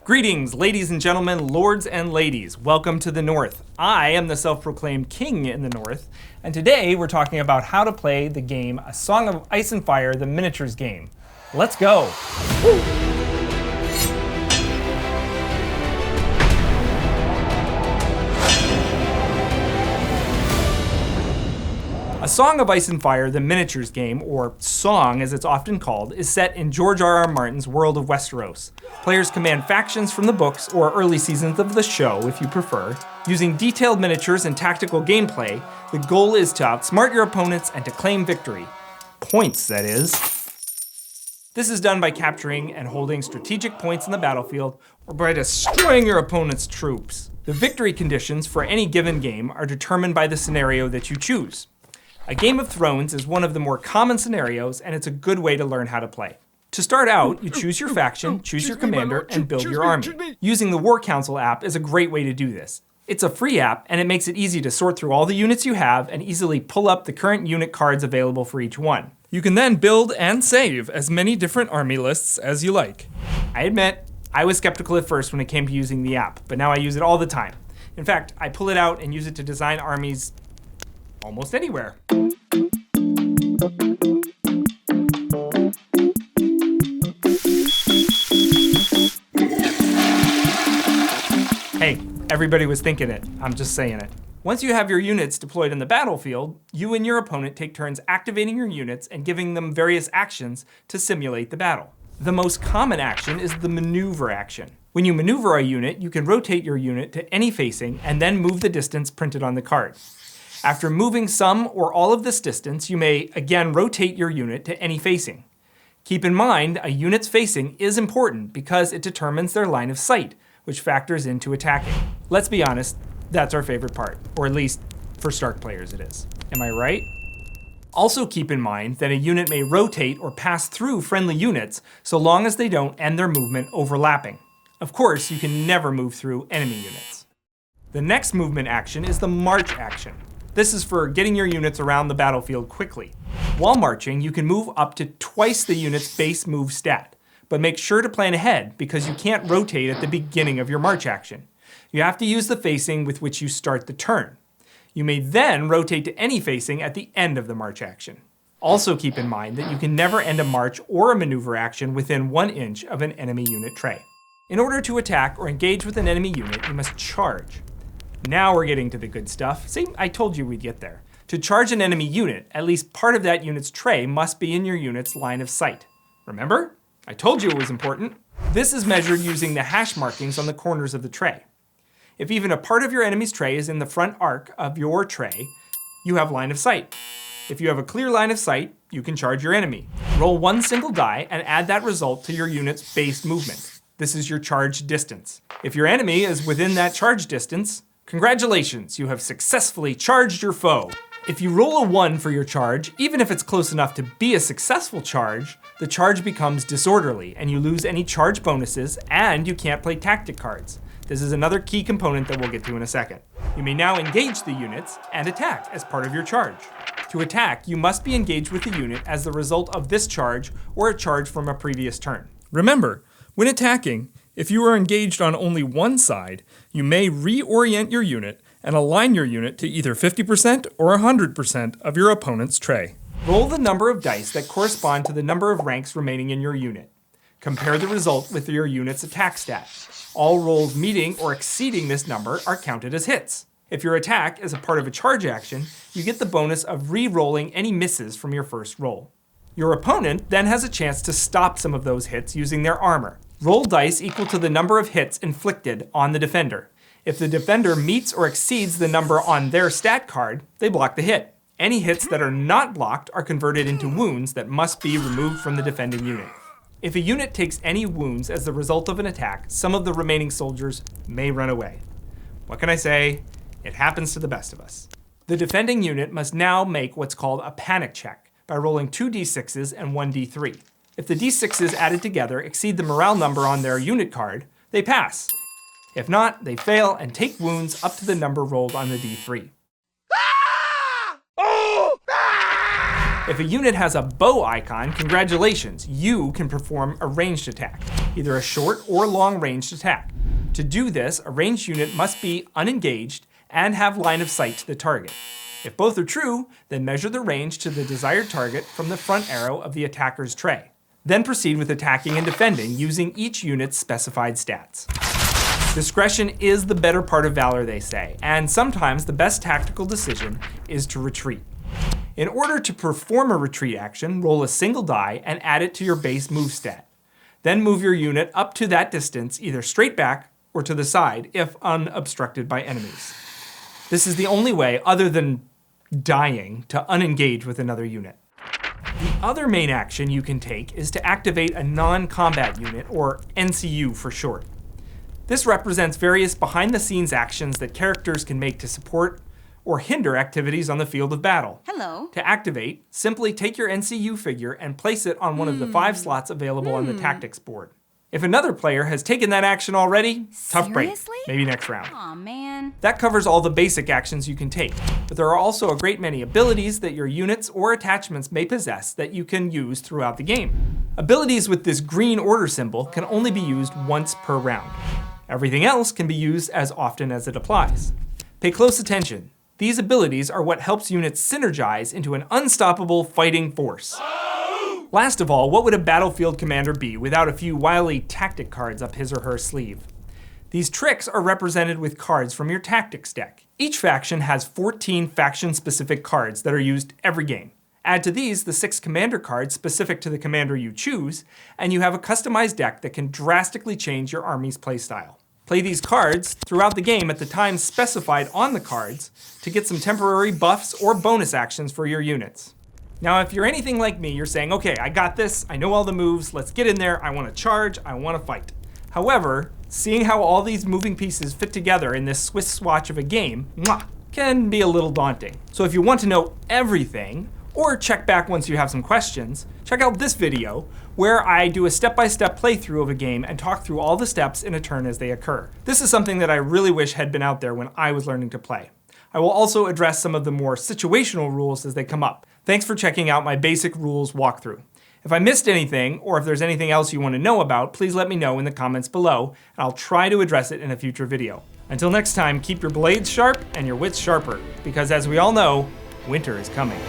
Greetings, ladies and gentlemen, lords and ladies. Welcome to the North. I am the self-proclaimed king in the North, and today we're talking about how to play the game A Song of Ice and Fire, the miniatures game. Let's go. Woo! A Song of Ice and Fire, the miniatures game, or Song as it's often called, is set in George R.R. Martin's world of Westeros. Players command factions from the books or early seasons of the show, if you prefer. Using detailed miniatures and tactical gameplay, the goal is to outsmart your opponents and to claim victory. Points, that is. This is done by capturing and holding strategic points in the battlefield or by destroying your opponent's troops. The victory conditions for any given game are determined by the scenario that you choose. A Game of Thrones is one of the more common scenarios, and it's a good way to learn how to play. To start out, you choose your faction, choose your commander, and build your army. Using the War Council app is a great way to do this. It's a free app, and it makes it easy to sort through all the units you have and easily pull up the current unit cards available for each one. You can then build and save as many different army lists as you like. I admit, I was skeptical at first when it came to using the app, but now I use it all the time. In fact, I pull it out and use it to design armies almost anywhere. Hey, everybody was thinking it. I'm just saying it. Once you have your units deployed in the battlefield, you and your opponent take turns activating your units and giving them various actions to simulate the battle. The most common action is the maneuver action. When you maneuver a unit, you can rotate your unit to any facing and then move the distance printed on the card. After moving some or all of this distance, you may again rotate your unit to any facing. Keep in mind, a unit's facing is important because it determines their line of sight, which factors into attacking. Let's be honest, that's our favorite part, or at least for Stark players it is. Am I right? Also keep in mind that a unit may rotate or pass through friendly units so long as they don't end their movement overlapping. Of course, you can never move through enemy units. The next movement action is the march action. This is for getting your units around the battlefield quickly. While marching, you can move up to twice the unit's base move stat, but make sure to plan ahead because you can't rotate at the beginning of your march action. You have to use the facing with which you start the turn. You may then rotate to any facing at the end of the march action. Also keep in mind that you can never end a march or a maneuver action within 1 inch of an enemy unit tray. In order to attack or engage with an enemy unit, you must charge. Now we're getting to the good stuff. See, I told you we'd get there. To charge an enemy unit, at least part of that unit's tray must be in your unit's line of sight. Remember? I told you it was important. This is measured using the hash markings on the corners of the tray. If even a part of your enemy's tray is in the front arc of your tray, you have line of sight. If you have a clear line of sight, you can charge your enemy. Roll 1 single die and add that result to your unit's base movement. This is your charge distance. If your enemy is within that charge distance, congratulations, you have successfully charged your foe. If you roll a 1 for your charge, even if it's close enough to be a successful charge, the charge becomes disorderly and you lose any charge bonuses and you can't play tactic cards. This is another key component that we'll get to in a second. You may now engage the units and attack as part of your charge. To attack, you must be engaged with the unit as the result of this charge or a charge from a previous turn. Remember, when attacking, if you are engaged on only one side, you may reorient your unit and align your unit to either 50% or 100% of your opponent's tray. Roll the number of dice that correspond to the number of ranks remaining in your unit. Compare the result with your unit's attack stat. All rolls meeting or exceeding this number are counted as hits. If your attack is a part of a charge action, you get the bonus of re-rolling any misses from your first roll. Your opponent then has a chance to stop some of those hits using their armor. Roll dice equal to the number of hits inflicted on the defender. If the defender meets or exceeds the number on their stat card, they block the hit. Any hits that are not blocked are converted into wounds that must be removed from the defending unit. If a unit takes any wounds as the result of an attack, some of the remaining soldiers may run away. What can I say? It happens to the best of us. The defending unit must now make what's called a panic check by rolling 2 d6s and 1 d3. If the d6s added together exceed the morale number on their unit card, they pass. If not, they fail and take wounds up to the number rolled on the d3. If a unit has a bow icon, congratulations, you can perform a ranged attack, either a short or long ranged attack. To do this, a ranged unit must be unengaged and have line of sight to the target. If both are true, then measure the range to the desired target from the front arrow of the attacker's tray. Then proceed with attacking and defending using each unit's specified stats. Discretion is the better part of valor, they say, and sometimes the best tactical decision is to retreat. In order to perform a retreat action, roll a single die and add it to your base move stat. Then move your unit up to that distance, either straight back or to the side, if unobstructed by enemies. This is the only way, other than dying, to unengage with another unit. The other main action you can take is to activate a non-combat unit, or NCU for short. This represents various behind-the-scenes actions that characters can make to support or hinder activities on the field of battle. Hello. To activate, simply take your NCU figure and place it on one of the 5 slots available on the tactics board. If another player has taken that action already, tough break. Seriously? Maybe next round. Aw, man. That covers all the basic actions you can take, but there are also a great many abilities that your units or attachments may possess that you can use throughout the game. Abilities with this green order symbol can only be used once per round. Everything else can be used as often as it applies. Pay close attention. These abilities are what helps units synergize into an unstoppable fighting force. Last of all, what would a battlefield commander be without a few wily tactic cards up his or her sleeve? These tricks are represented with cards from your tactics deck. Each faction has 14 faction-specific cards that are used every game. Add to these the 6 commander cards specific to the commander you choose, and you have a customized deck that can drastically change your army's playstyle. Play these cards throughout the game at the times specified on the cards to get some temporary buffs or bonus actions for your units. Now, if you're anything like me, you're saying, okay, I got this, I know all the moves, let's get in there, I want to charge, I want to fight. However, seeing how all these moving pieces fit together in this Swiss swatch of a game, can be a little daunting. So if you want to know everything, or check back once you have some questions, check out this video where I do a step-by-step playthrough of a game and talk through all the steps in a turn as they occur. This is something that I really wish had been out there when I was learning to play. I will also address some of the more situational rules as they come up. Thanks for checking out my basic rules walkthrough. If I missed anything, or if there's anything else you want to know about, please let me know in the comments below, and I'll try to address it in a future video. Until next time, keep your blades sharp and your wits sharper, because as we all know, winter is coming.